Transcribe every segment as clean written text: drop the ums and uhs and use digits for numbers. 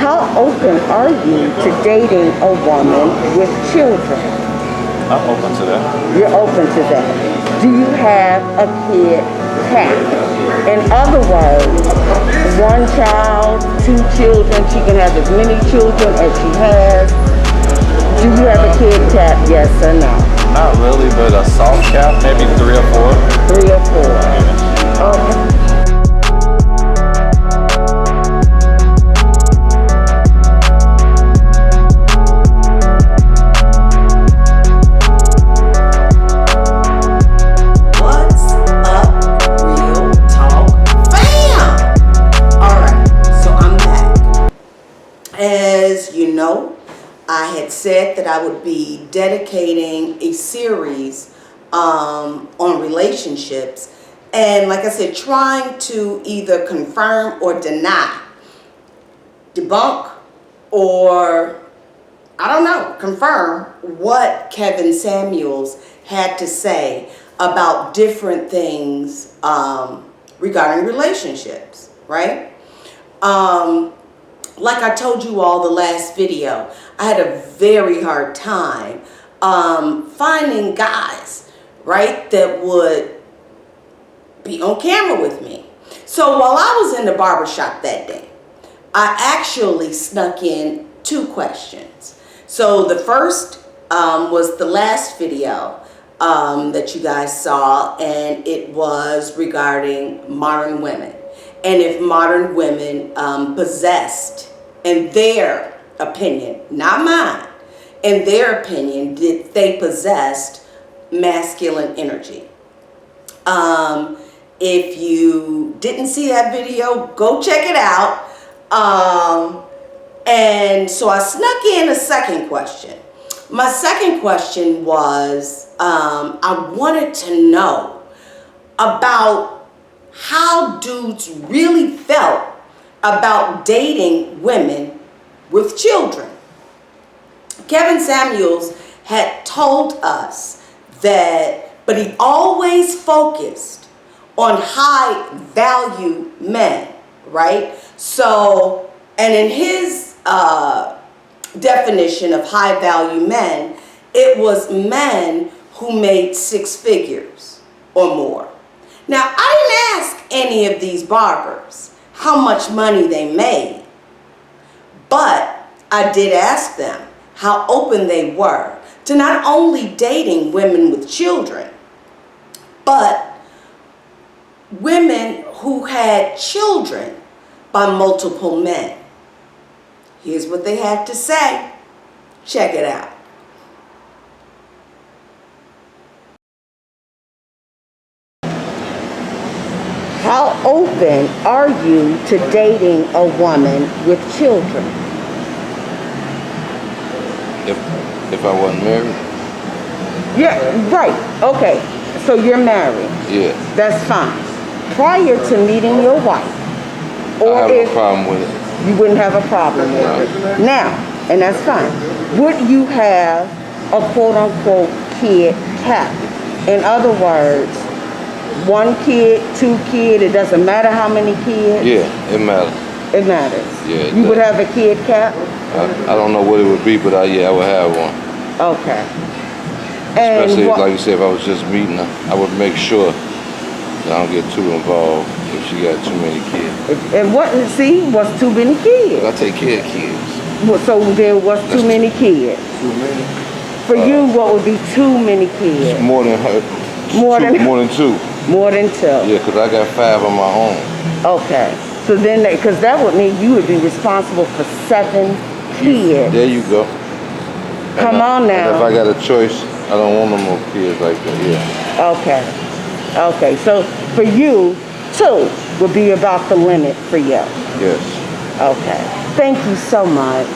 How open are you to dating a woman with children? I'm open to that. You're open to that. Do you have a kid cap? In other words, one child, two children, she can have as many children as she has. Do you have a kid cap, yes or no? Not really, but a soft cap, maybe 3 or 4. 3 or 4. Yeah. Okay. As you know, I had said that I would be dedicating a series on relationships, and like I said, trying to either confirm or deny, debunk, or I don't know, confirm what Kevin Samuels had to say about different things regarding relationships, right? Like I told you all the last video, I had a very hard time finding guys, right, that would be on camera with me. So while I was in the barbershop that day, I actually snuck in 2 questions. So the first was the last video that you guys saw, and it was regarding modern women. And if modern women possessed, in their opinion, not mine, in their opinion, did they possessed masculine energy? If you didn't see that video, go check it out. And so I snuck in a second question. My second question was, I wanted to know about how dudes really felt about dating women with children. Kevin Samuels had told us that, but he always focused on high value men, right? So, and in his definition of high value men, it was men who made 6 figures or more. Now, I didn't ask any of these barbers how much money they made, but I did ask them how open they were to not only dating women with children, but women who had children by multiple men. Here's what they had to say. Check it out. How open are you to dating a woman with children? If I wasn't married? Yeah, right. Okay. So you're married. Yeah. That's fine. Prior to meeting your wife, or I have if a problem with it. you wouldn't have a problem with it. Now, and that's fine. Would you have a quote-unquote kid cap? In other words, 1 kid, 2 kid, it doesn't matter how many kids? Yeah, it matters. It matters. Yeah, you would have a kid cap? I don't know what it would be, but yeah, I would have one. Okay. And especially, like you said, if I was just meeting her, I would make sure that I don't get too involved if she got too many kids. And what, see, what's too many kids? I take care of kids. So there was too many kids? Too many? For you, what would be too many kids? More than her. More than 2? More than 2. Yeah, because I got 5 of my own. Okay. So then, because that would mean you would be responsible for 7 kids. There you go. Come on now. And if I got a choice, I don't want no more kids like that, yeah. Okay. Okay, so for you, 2 would be about the limit for you. Yes. Okay. Thank you so much.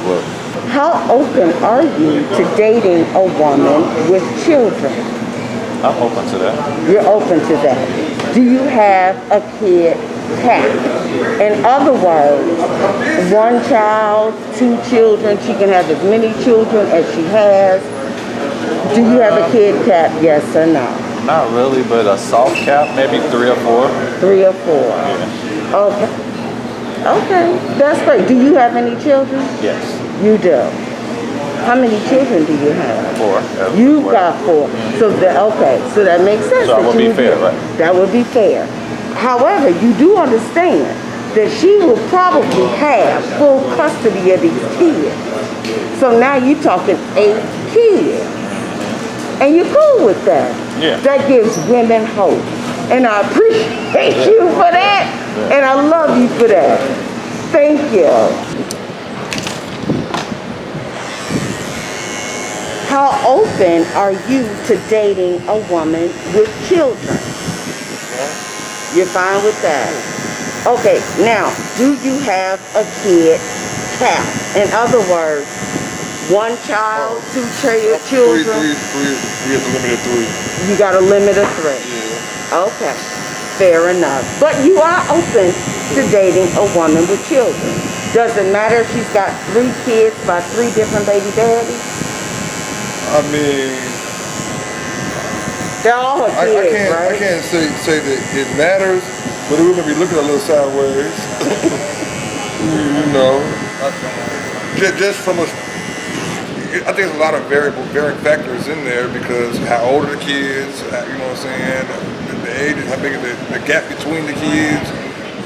Well, how open are you to dating a woman with children? I'm open to that. You're open to that. Do you have a kid cap? In other words, 1 child, 2 children, she can have as many children as she has. Do you have a kid cap, yes or no? Not really, but a soft cap, maybe 3 or 4. 3 or 4. Yeah. Okay. Okay, that's great. Do you have any children? Yes. You do. How many children do you have? 4. You've got 4. So that makes sense. So I would be fair, right? That would be fair. However, you do understand that she will probably have full custody of these kids. So now you're talking 8 kids. And you're cool with that. Yeah. That gives women hope. And I appreciate you for that. Yeah. And I love you for that. Thank you. How open are you to dating a woman with children? You're fine with that? Okay, now, do you have a kid cap? In other words, 1 child, 2 children? Three is a limit of 3. You got a limit of 3? Yeah. Okay, fair enough. But you are open to dating a woman with children. Does it matter if she's got 3 kids by 3 different baby daddies? I mean, They're all her kids, right? I can't say that it matters, but it would be looking a little sideways. You know, just from a, I think there's a lot of varying factors in there because how old are the kids, you know what I'm saying, the age, how big is the gap between the kids,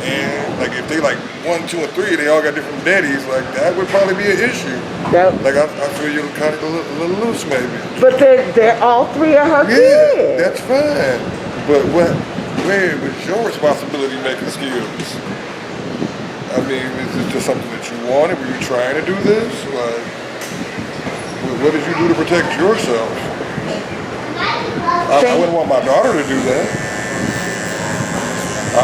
and like if they like 1, 2, and 3, they all got different daddies, like that would probably be an issue. Yep. Like I feel you're kind of a little loose maybe. But they're all 3 of her kids. Yeah, that's fine. But where was your responsibility making skills? I mean, is this just something that you wanted? Were you trying to do this? Like, what did you do to protect yourself? I wouldn't want my daughter to do that. I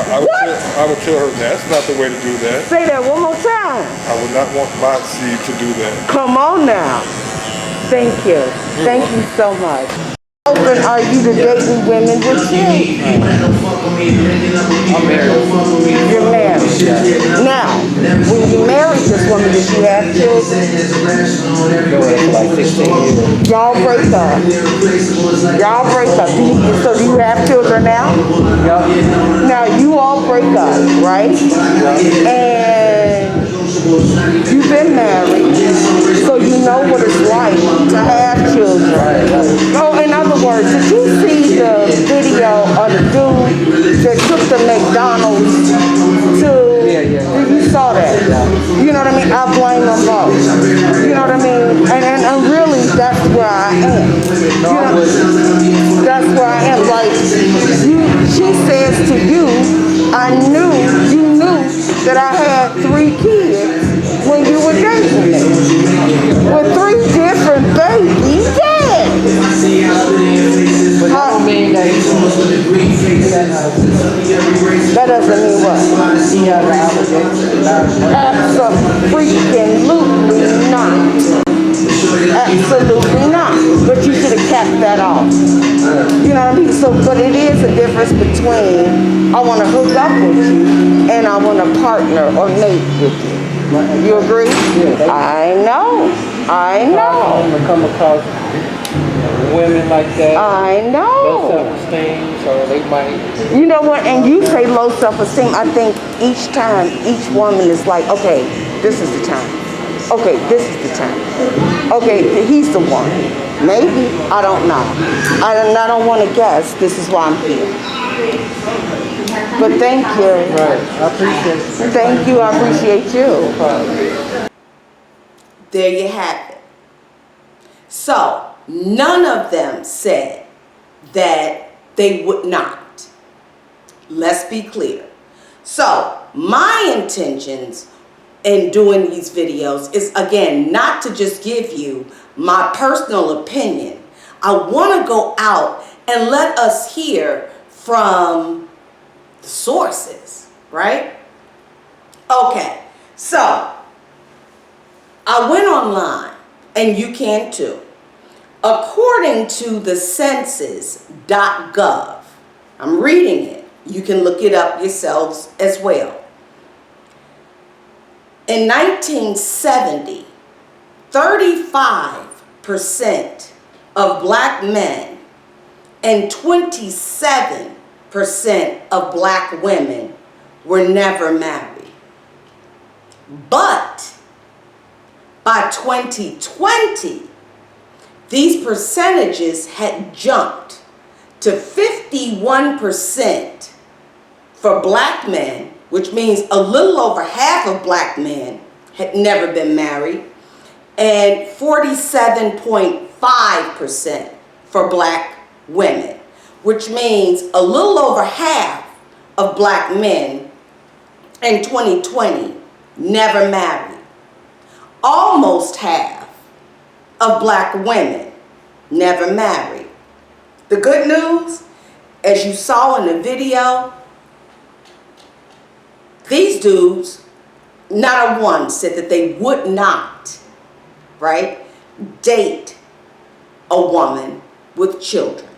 would tell her that's not the way to do that. Say that one more time. I would not want my seed to do that. Come on now. Thank you. Thank you so much. How open are you to dating women with children? I'm married. You're married. Now, when you married this woman, did you have children? Like 16 years. Y'all break up. Y'all break up. So do you have children now? Yeah. Now you all break up, right? And you've been married, so you know what it's like to have children. Oh, in other words, did you see the video of the dude that took the McDonald's to? You saw that. You know what I mean? I blame them both. You know what I mean? And really, that's where I am. That's where I am. Like, she says to you, you knew that I had 3 kids when you were dating me. With 3 different babies dead. But that don't mean that he's supposed to agree to that. That doesn't mean what? He has an obligation. Absolutely not. Absolutely not. But you should have kept that off. You know what I mean? So, but it is a difference between I want to hook up with you and I want to partner or mate with you. You agree? Yeah. I know. I know. To come across women like that. I know. Low self-esteem, so they might. You know what? And you say low self-esteem. I think each time, each woman is like, okay, this is the time. Okay, this is the time. Okay, he's the one. Maybe. I don't know. I don't want to guess. This is why I'm here. But thank you. Right. I appreciate it. Thank you. I appreciate you. There you have it. So, none of them said that they would not. Let's be clear. So, my intentions in doing these videos is, again, not to just give you my personal opinion. I want to go out and let us hear from the sources, right? Okay, so I went online, and you can too. According to the census.gov, I'm reading it. You can look it up yourselves as well. In 1970, 35% of black men and 27% of black women were never married. But by 2020, these percentages had jumped to 51% for black men, which means a little over half of black men had never been married, and 47.5% for black women, which means a little over half of black men in 2020 never married. Almost half of black women never married. The good news, as you saw in the video, these dudes, not a one said that they would not, right, date a woman with children.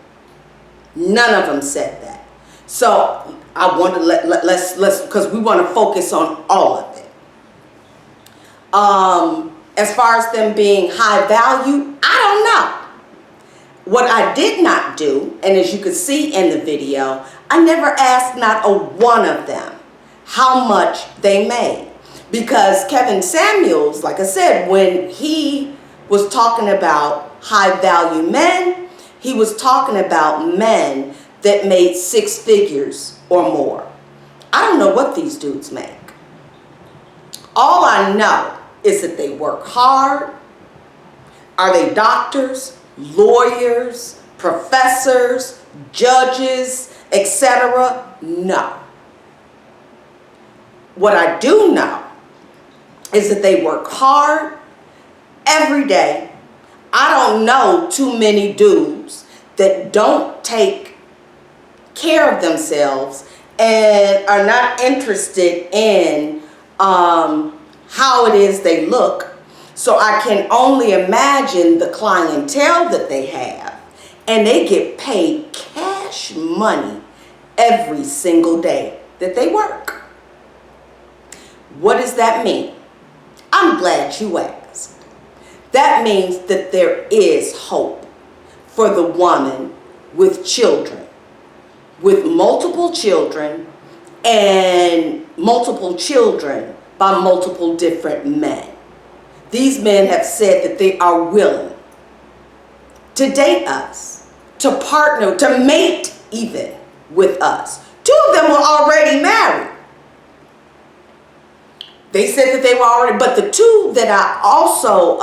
None of them said that. So I want to let's because we want to focus on all of it. As far as them being high value, I don't know. What I did not do, and as you can see in the video, I never asked not a one of them how much they made. Because Kevin Samuels, like I said, when he was talking about high value men, he was talking about men that made 6 figures or more. I don't know what these dudes make. All I know is that they work hard. Are they doctors, lawyers, professors, judges, etc.? No. What I do know is that they work hard every day. I don't know too many dudes that don't take care of themselves and are not interested in how it is they look. So I can only imagine the clientele that they have, and they get paid cash money every single day that they work. What does that mean? I'm glad you asked. That means that there is hope for the woman with children, with multiple children, and multiple children by multiple different men. These men have said that they are willing to date us, to partner, to mate even with us. 2 of them were already married. They said that they were already, but the 2 that I also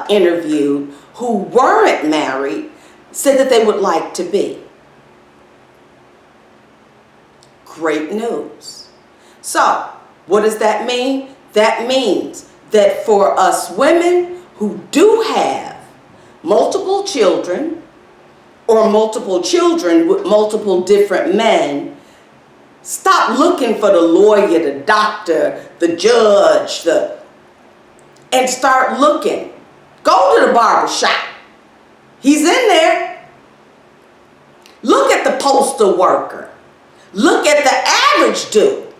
interviewed who weren't married said that they would like to be. Great news. So, what does that mean? That means that for us women who do have multiple children or multiple children with multiple different men, stop looking for the lawyer, the doctor, the judge, and start looking. Go to the barber shop. He's in there. Look at the postal worker. Look at the average dude.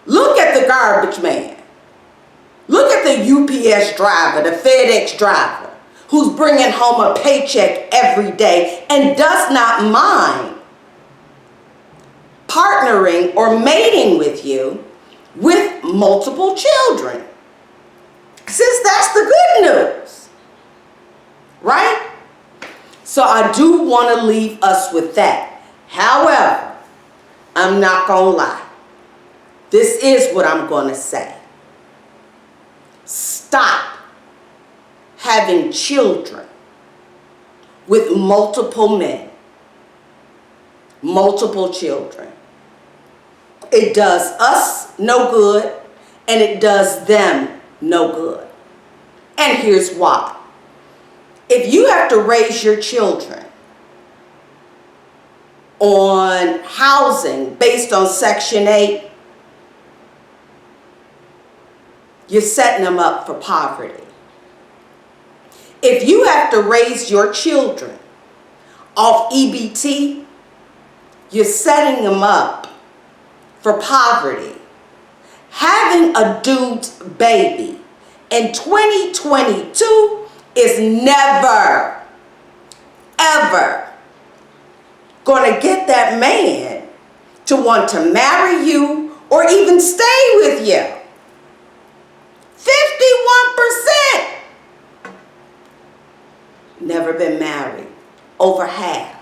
Look at the garbage man. Look at the UPS driver, the FedEx driver, who's bringing home a paycheck every day and does not mind partnering or mating with you with multiple children. Since that's the good news, right? So I do want to leave us with that. However, I'm not going to lie. This is what I'm going to say. Stop having children with multiple men, multiple children. It does us no good, and it does them no good. And here's why. If you have to raise your children on housing based on Section 8, you're setting them up for poverty. If you have to raise your children off EBT, you're setting them up for poverty. Having a dude's baby in 2022 is never, ever going to get that man to want to marry you or even stay with you. 51% never been married. Over half.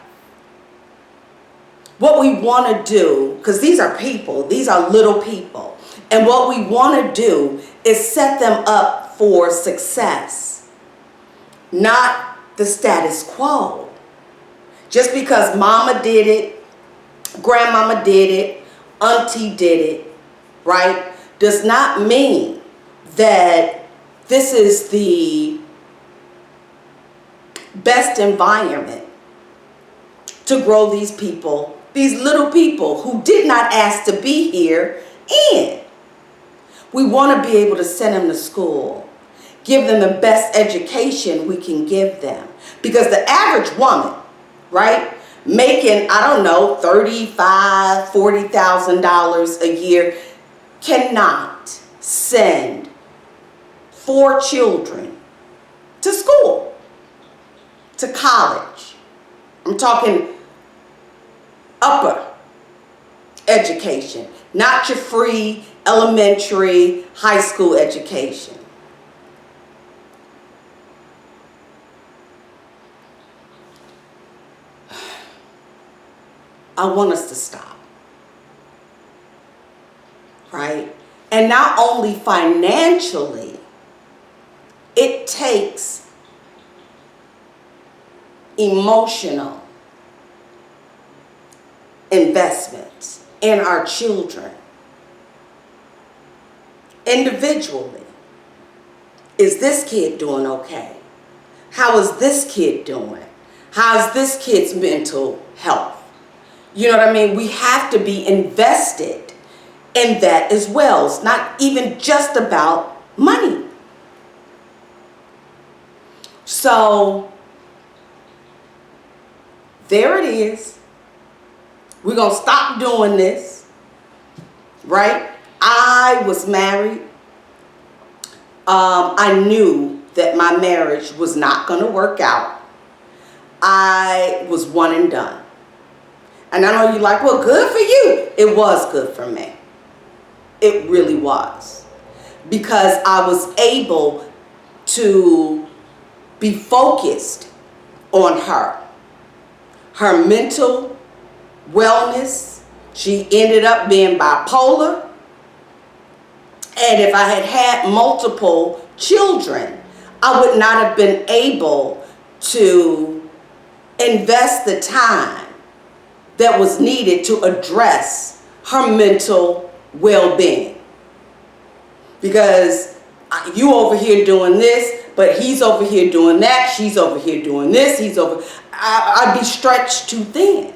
What we want to do, because these are people, these are little people, and what we want to do is set them up for success, not the status quo. Just because mama did it, grandmama did it, auntie did it, right, does not mean that this is the best environment to grow these people, these little people who did not ask to be here in. We want to be able to send them to school, give them the best education we can give them. Because the average woman, right, making, I don't know, $35,000, $40,000 a year, cannot send 4 children to school, to college. I'm talking upper education, not your free elementary, high school education. I want us to stop, right? And not only financially, it takes emotional investments in our children. Individually, is this kid doing okay? How is this kid doing? How is this kid's mental health? You know what I mean? We have to be invested in that as well. It's not even just about money. So, there it is. We're going to stop doing this, right? I was married. I knew that my marriage was not going to work out. I was one and done. And I know you're like, well, good for you. It was good for me. It really was. Because I was able to be focused on her. Her mental wellness. She ended up being bipolar. And if I had had multiple children, I would not have been able to invest the time that was needed to address her mental well-being. Because you over here doing this, but he's over here doing that, she's over here doing this, I'd be stretched too thin.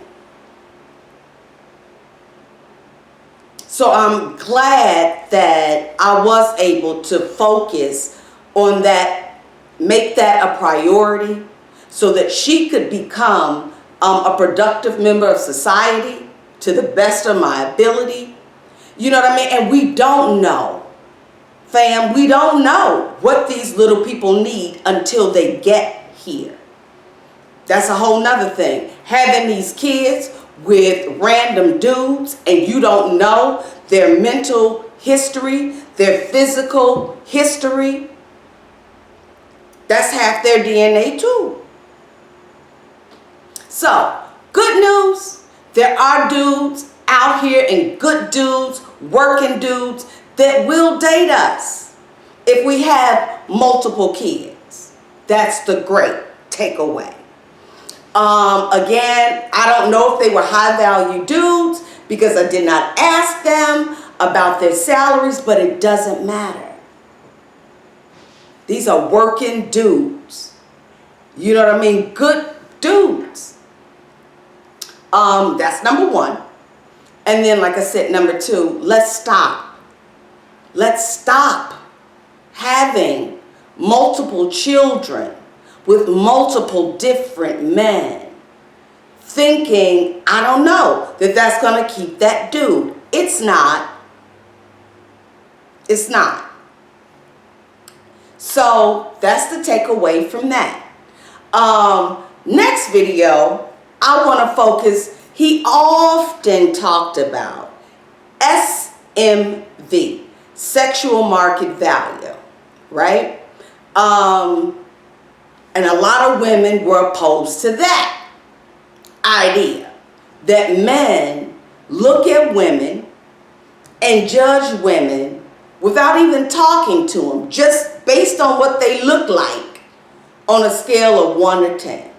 So I'm glad that I was able to focus on that, make that a priority, so that she could become a productive member of society to the best of my ability. You know what I mean? And we don't know, fam, we don't know what these little people need until they get here. That's a whole nother thing. Having these kids with random dudes and you don't know their mental history, their physical history, that's half their DNA too. So, good news, there are dudes out here and good dudes, working dudes that will date us if we have multiple kids. That's the great takeaway. Again, I don't know if they were high value dudes because I did not ask them about their salaries, but it doesn't matter. These are working dudes. You know what I mean? Good dudes. That's number one. And then, like I said, number two, let's stop. Let's stop having multiple children with multiple different men, thinking, I don't know, that that's going to keep that dude. It's not. It's not. So that's the takeaway from that. Next video, I want to focus, he often talked about SMV, sexual market value. right? And a lot of women were opposed to that idea, that men look at women and judge women without even talking to them, just based on what they look like on a scale of 1 to 10.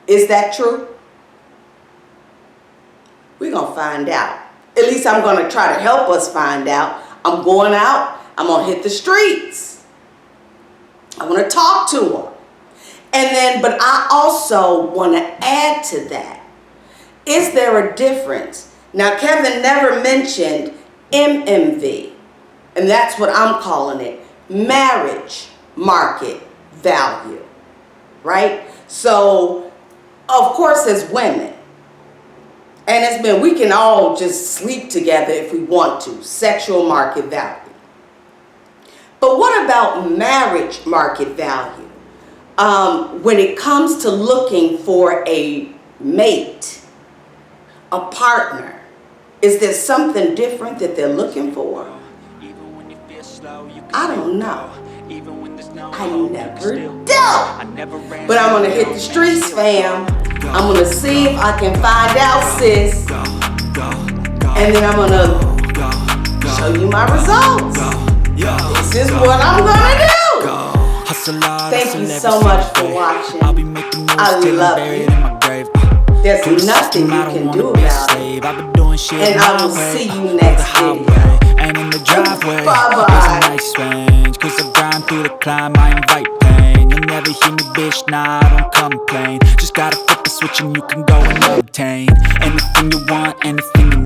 Is that true? We're going to find out. At least I'm going to try to help us find out. I'm going out. I'm going to hit the streets. I want to talk to them. And then, but I also want to add to that. Is there a difference? Now, Kevin never mentioned MMV, and that's what I'm calling it, marriage market value, right? So, of course, as women, and as men, we can all just sleep together if we want to, sexual market value. But what about marriage market value? When it comes to looking for a mate, a partner, is there something different that they're looking for? I don't know. I never do. But I'm going to hit the streets, fam. I'm going to see if I can find out, sis. And then I'm going to show you my results. This is what I'm going to do. Thank you so much for watching. I love you. There's nothing you can do about it. And I will see you next video. And in the driveway, bye-bye. There's a nice range, cause I grind through the climb, I invite pain. You'll never hear me, bitch, nah, I don't complain. Just gotta flip the switch and you can go and obtain anything you want, anything